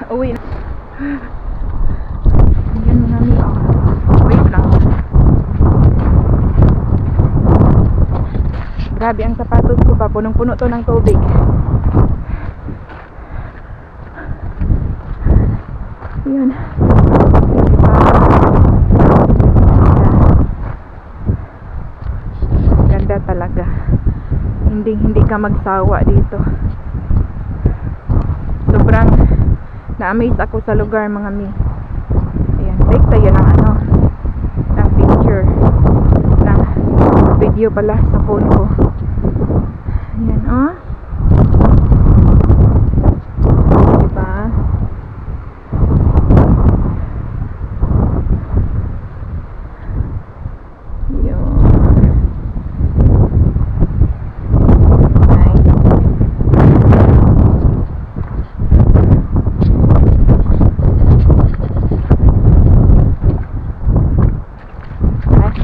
Uwi na. Ayan mga mi. Wait lang. Grabe ang sapatos ko pa. Punong-puno to ng tubig. Ayan. Ganda talaga. Hindi ka magsawa dito. Sobrang na-amaze ako sa lugar mga mi. Ayan, take tayo ng ng picture, ng video pala sa phone ko. Ayan, oh. Diba? Yun. Nice.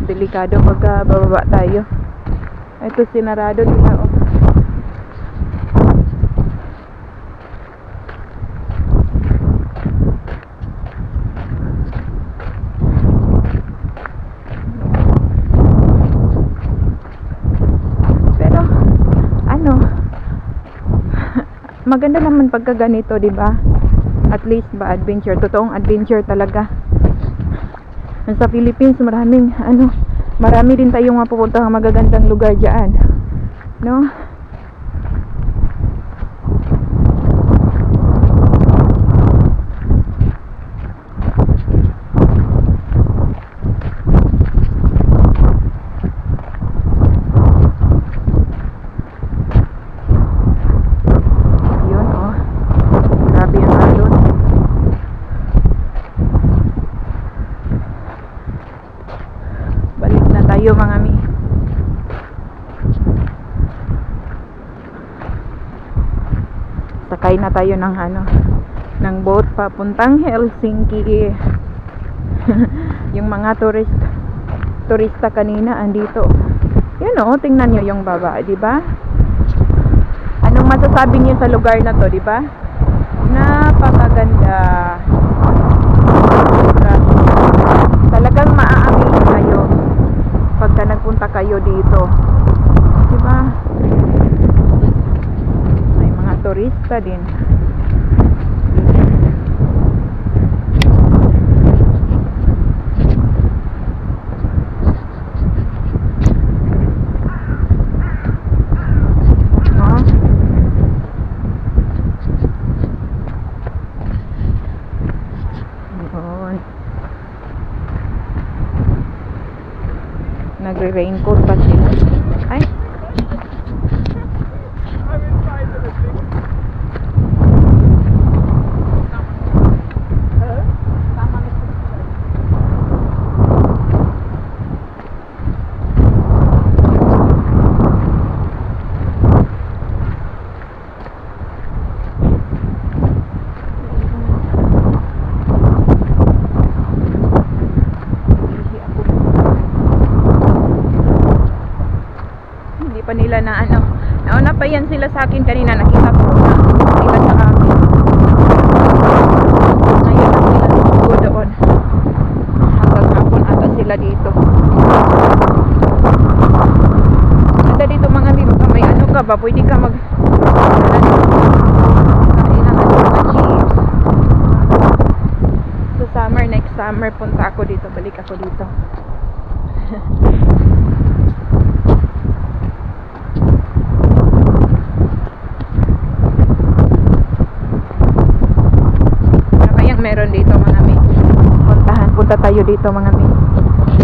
Delikado pagka bababa tayo. Ito sinarado nila, oh. Pero maganda naman pagka ganito, 'di ba? At least ba adventure, totoong adventure talaga. Sa Philippines marami din tayong mapupuntang magagandang lugar diyan, no? Yun, oh. Grabe ang alon. Balik na tayo mga mi. Sakay na tayo ng boat papuntang Helsinki. Yung mga turista kanina andito. Yun, oh, tingnan nyo yung baba, di ba? Anong masasabi niyo sa lugar na to, di ba? Napakaganda. Talagang maa-amaze kayo pagka nagpunta kayo dito, di ba? May mga turista din. Nagre-raincoat pa sila. Ay. Pa nila na nauna pa yan sila sa akin kanina, nakita ko na sila sa amin. Ngayon na sila tutugo doon. Hanggang hapon ata sila dito. Ganda dito mga mi, baka may ka ba, pwede ka kain ng mga chips. So next summer punta ako dito, balik ako dito. Meron dito mga mi. Punta tayo dito mga mi.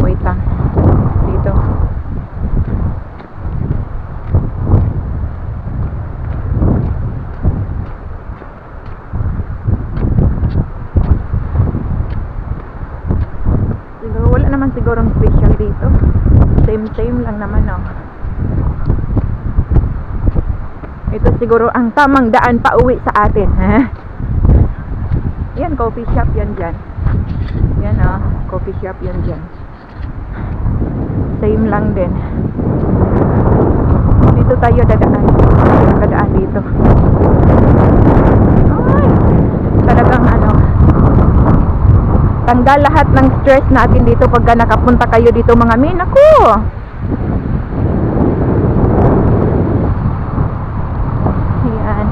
Wait lang. Dito. Siguro wala naman sigurong special dito. Same lang naman, oh. Ito siguro ang tamang daan pa uwi sa atin, ha? Yan, coffee shop yan dyan. Yan, coffee shop yan dyan. Same lang din. tayo dadaan. Dadaan dito. Ay, talagang ano, tanggal lahat ng stress natin dito pagka nakapunta kayo dito mga min. Ako! Ayan.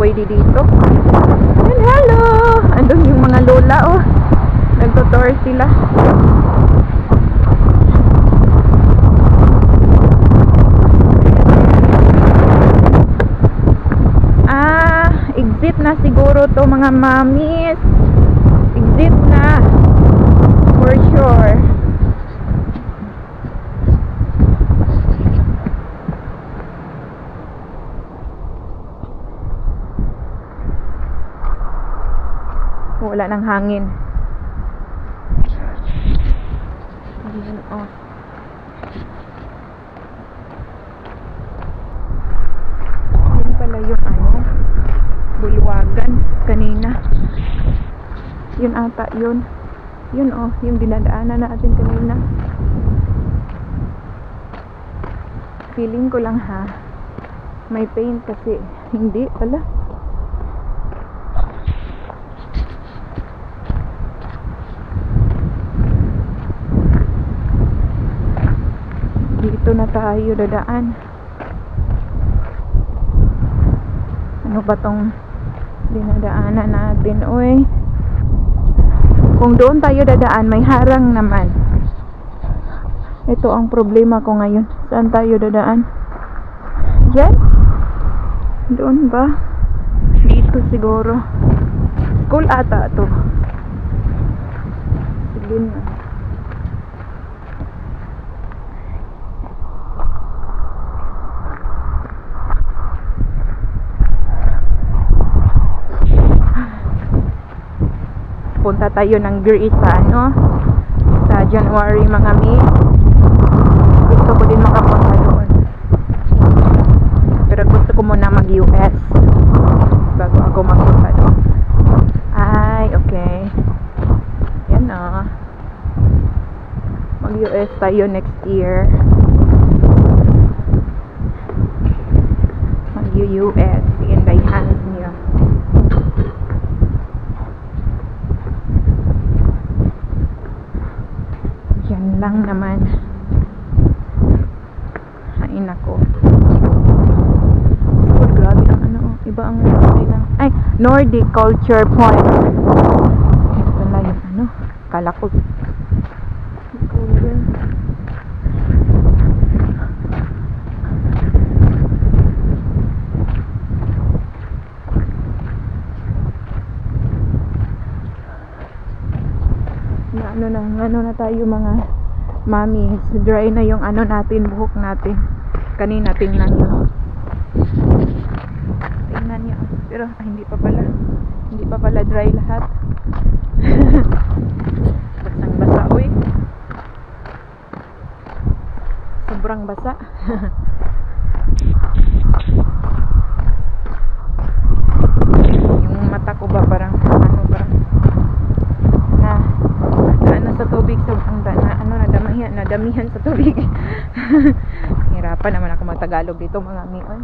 Pwede dito. And hello! Andun yung mga lola, oh. Nagtutour sila. Exit na siguro to mga mamis. Exit na. For sure. Wala ng hangin. Ayan, oh. Yun pala yung ano, bulwagan kanina. Yun ata yun. Yun oh, yung dinadaanan natin kanina. Feeling ko lang ha, may paint kasi. Hindi pala. Dito na tayo dadaan. Ano ba tong dinadaanan natin? Uy, kung doon tayo dadaan, may harang naman. Ito ang problema ko ngayon. Saan tayo dadaan? Diyan? Doon ba? Dito siguro. School ata to. Sige na. Punta tayo ng Greece sa January mga mi. Gusto ko din makapunta doon, pero gusto ko muna mag US bago ako magpunta doon. Ay, okay. Yan na. Mag US tayo next year. Mag US in the hands niya. Lang naman. Ay nako. Oh, grabe ang ano, iba ang nila. Ay, Nordic Culture Point. Ito pala yung ano, kala ko. Ano na tayo mga mami, dry na yung ano natin, buhok natin. Kanina tingnan nyo. Tingnan nyo. Pero hindi pa pala dry lahat. Basang basa, uy. Sobrang basa. Yung mata ko ba parang ano ba na sa tubig, sobrang nadamihan sa tubig. Hirapan naman ako magtagalog dito mga mion.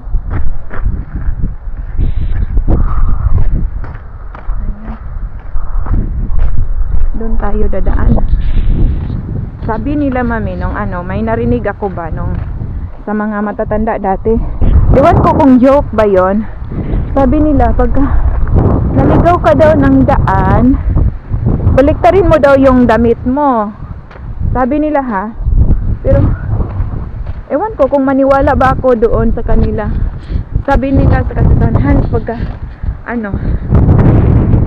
tayo dadaan. Sabi nila mami nung ano, may narinig ako ba nung sa mga matatanda dati. Ewan ko kung joke ba yon. Sabi nila pagka naligaw ka daw ng daan, baliktarin mo daw yung damit mo. Sabi nila ha. Pero ewan ko kung maniwala ba ako doon sa kanila. Sabi nila sa kasanahan pagka ano,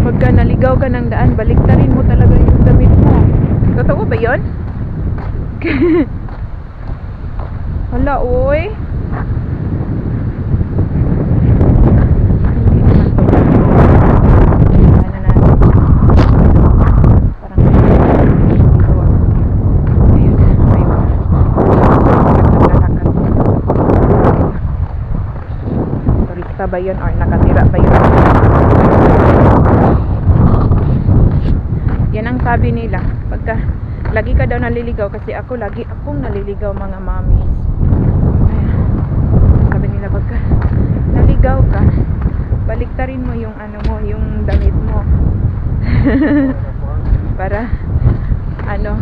pagka naligaw ka ng daan, baliktarin mo talaga yung damit mo. Totoo ba yun? Hala, oy. Hindi naman to. Ano natin. Parang dito. Ayun, ayun. Turista ba yun or nakatira ba yun? Yan ang sabi nila. Pagka lagi ka daw naliligaw, kasi ako lagi akong naliligaw mga mami. Sabi nila pagka naligaw ka, baliktarin mo yung ano mo, yung damit mo. Para ano,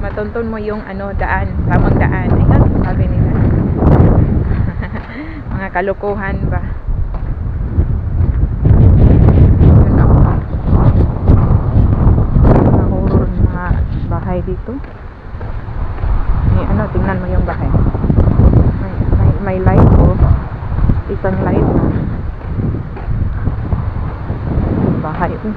matunton mo yung ano, daan, tamang daan. Ayun, sabi nila. Mga kalokohan ba? Bahay dito. May ano, tingnan mo yung bahay. May light po. Isang light na. Bahay po.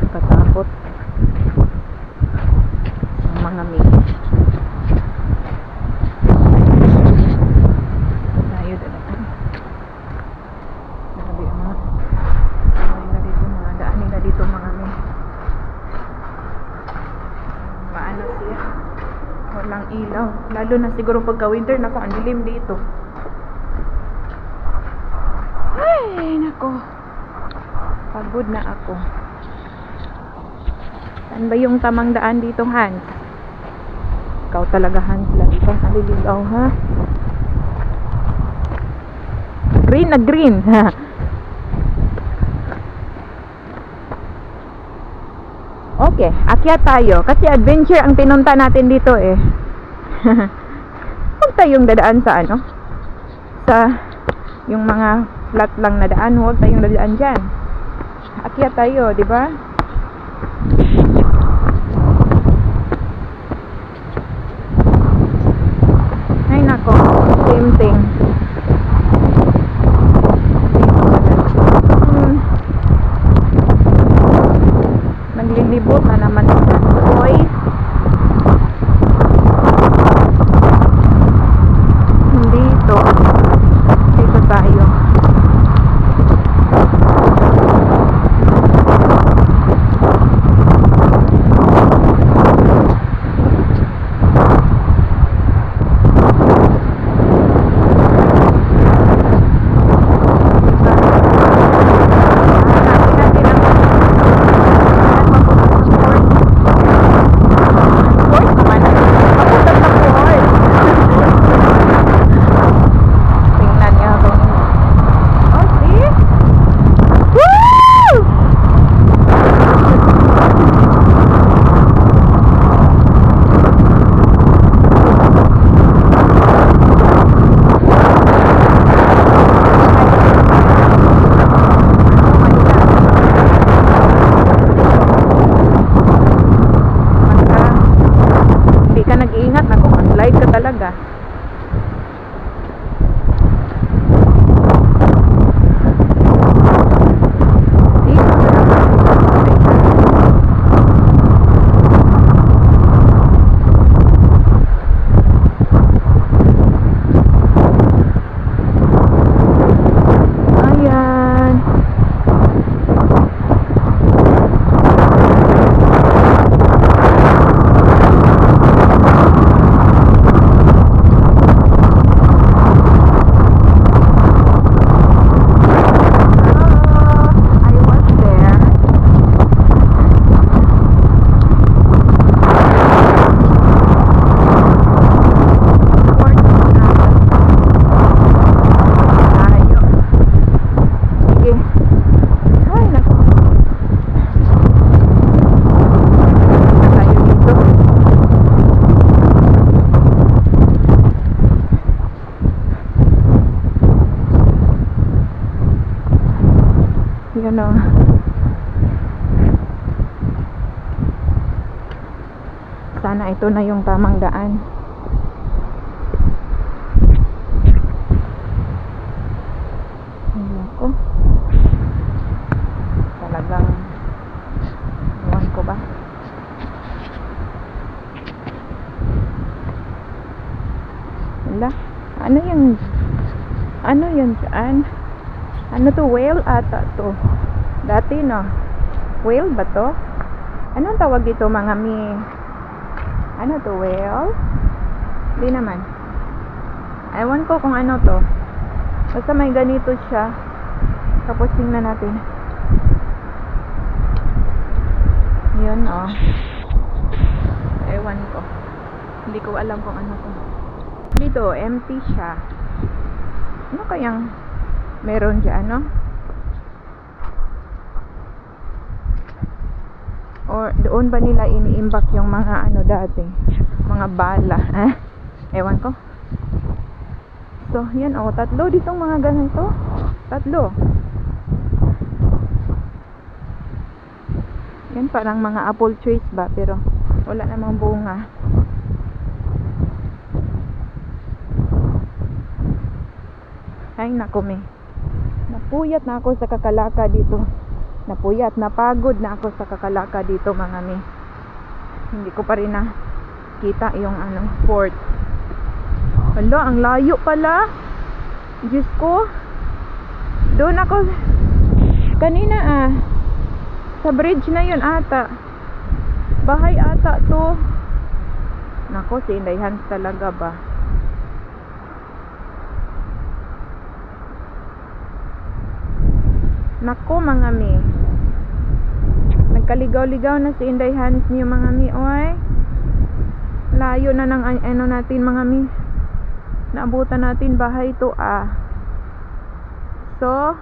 Katakot. Ang mga mini. Walang ilaw. Lalo na siguro pagka winter, nako, ang dilim dito. Ay, nako. Pagod na ako. Saan ba yung tamang daan dito, Hans? Ikaw talaga, Hans. Lagi kang naliligaw, ha? Green na green. Okay, akyat tayo. Kasi adventure ang pinunta natin dito eh. Huwag tayong dadaan sa ano, sa yung mga flat lang na daan. Huwag tayong dadaan dyan. Akyat tayo, di ba? Ay nako, same thing. Naglilibot na naman siya. Boy. Dito. Dito tayo. ano. Sana ito na yung tamang daan. Ayoko. Talagang iwan ko ba? Wala. Ano yun saan? Ano to? Whale ata to. Dati no. Whale ba to? Anong tawag dito mga mi? Ano to? Whale? Hindi naman. Ewan ko kung ano to. Basta may ganito siya. Tapos tingnan natin. Yun oh. Ewan ko. Hindi ko alam kung ano to. Dito empty siya. Ano kayang meron dyan, no? Or doon ba nila iniimbak yung mga ano dati? Mga bala, ewan ko. So, yan oh, 3 ditong mga ganito. 3. Yan parang mga apple trees ba, pero wala namang bunga. Ay nako me. Napuyat na ako sa kakalaka dito. Napuyat, napagod na ako sa kakalaka dito mga me. Hindi ko pa rin nakita yung ano, fort. Hala, ang layo pala. Diyos ko. Doon ako kanina sa bridge na yun ata. Bahay ata to. Nako, si Inday Hans talaga ba? Nako mga mi. Nagkaligaw-ligaw na si Inday Hans niyo mga mi. Oy. Layo na ng ano natin mga mi. Naabutan natin bahay to So,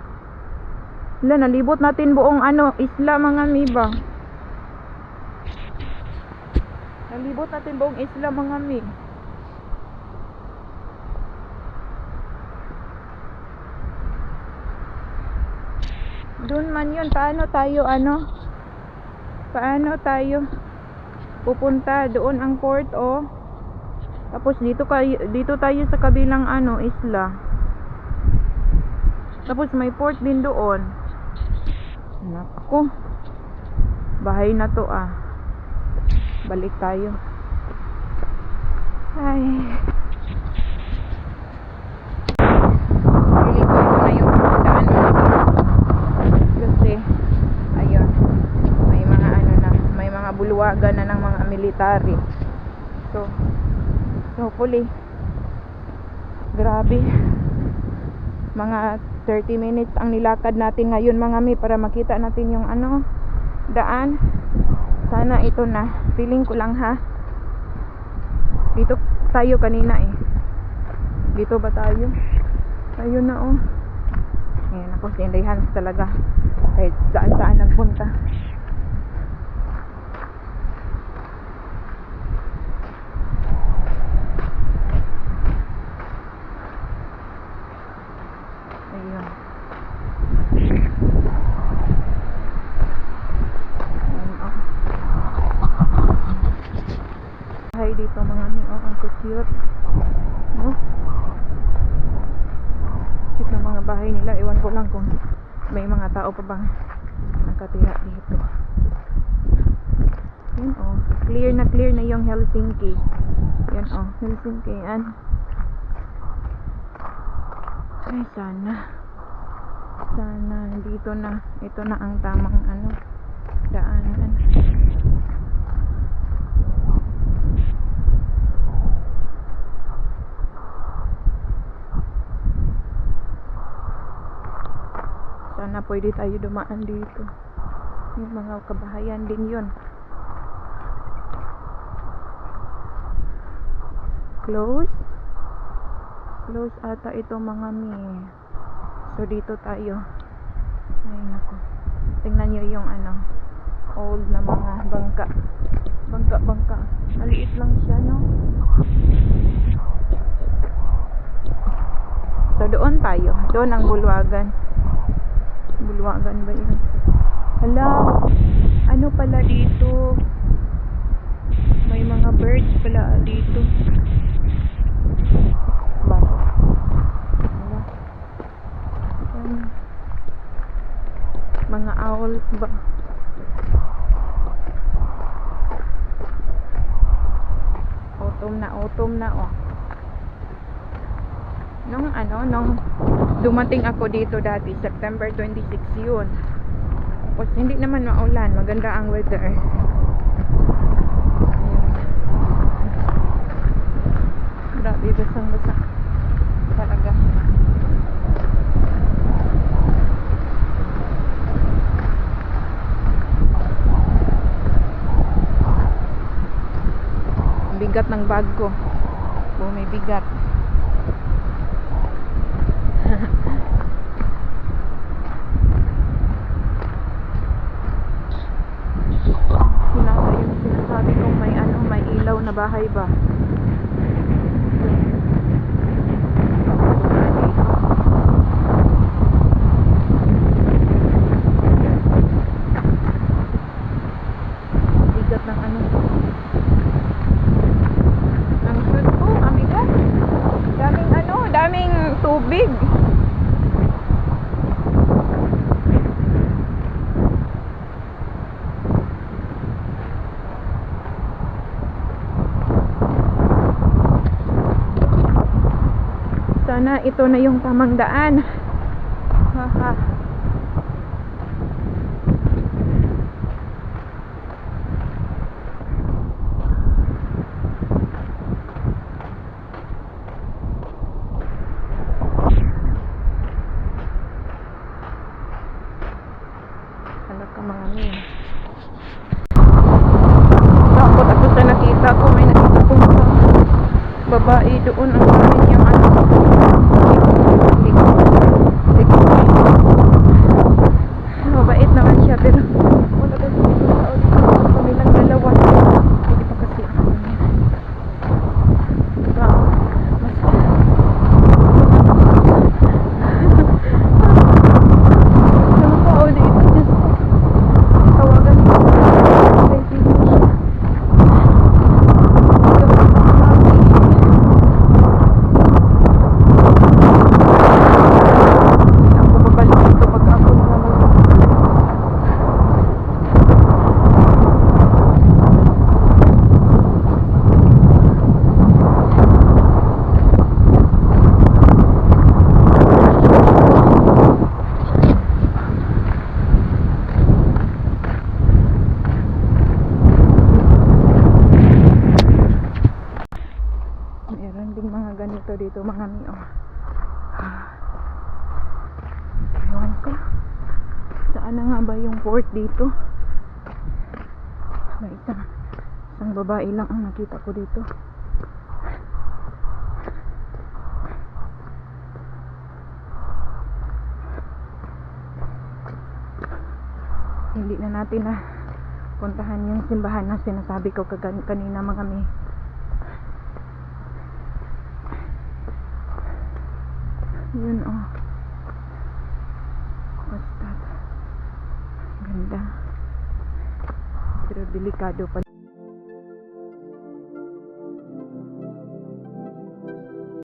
nalibot natin buong ano, isla mga mi ba? Nalibot natin buong isla mga mi. Doon man yun, paano tayo pupunta doon ang port tapos dito tayo sa kabilang ano, isla. Tapos may port din doon. Nako. Bahay na to Balik tayo. Ay. Pili ko ito na yung daan kasi ayun, may mga ano na, may mga bulwagan na ng mga military. So hopefully, grabe, mga 30 minutes ang nilakad natin ngayon mga mi para makita natin yung ano, daan. Sana ito na, feeling ko lang dito tayo kanina dito ba tayo? Ayun na ayan ako, si Inday Hans talaga kahit saan nagpunta. Ayun. Hay dito mga mi, ang cute. No? Cute ng mga bahay nila. Ewan ko lang kung may mga tao pa bang nakatira dito. Yun clear na yung Helsinki. Yan Helsinki yan. Ay sana dito na, ito na ang tamang ano, daanan. Sana pwede tayo dumaan dito. Yung mga kabahayan din yun. Close ata ito mga mi. So dito tayo. Ay nako. Tingnan nyo yung ano, old na mga bangka. Maliit lang siya, no? So doon tayo. Doon ang bulwagan. Bulwagan ba yun? Hala, ano pala dito? May mga birds pala dito. Bakit? Hala. Mga owls ba? Autumn na oh. Nung dumating ako dito dati, September 26 yun. Tapos hindi naman maulan, maganda ang weather. Ayun. Grabe, basang-basa talaga. Ang bigat ng bag ko. Bumibigat. Wala yung sinasabi kong may ilaw na bahay ba? Bigat ng ang shoot ko, amiga. Daming tubig. Sana ito na yung tamang daan. Haha. Anak ka mga min. Takot ako sa nakita ko. May nakita ko mga babae doon. Ang dami niyang mabait naman siya, pero wala kasi dito sa audio kamilang dalawa. Hindi pa kasi ako niya. Diba? Mas tao dito. Diyos ko. Tawagan ko. Meron ding mga ganito dito mga mio. Ewan ko. Saan na nga ba yung port dito? May isang babae lang ang nakita ko dito. Hindi na natin na puntahan yung simbahan na sinasabi ko kanina mga mi. Yun oh. Basta ganda. Pero delikado pa.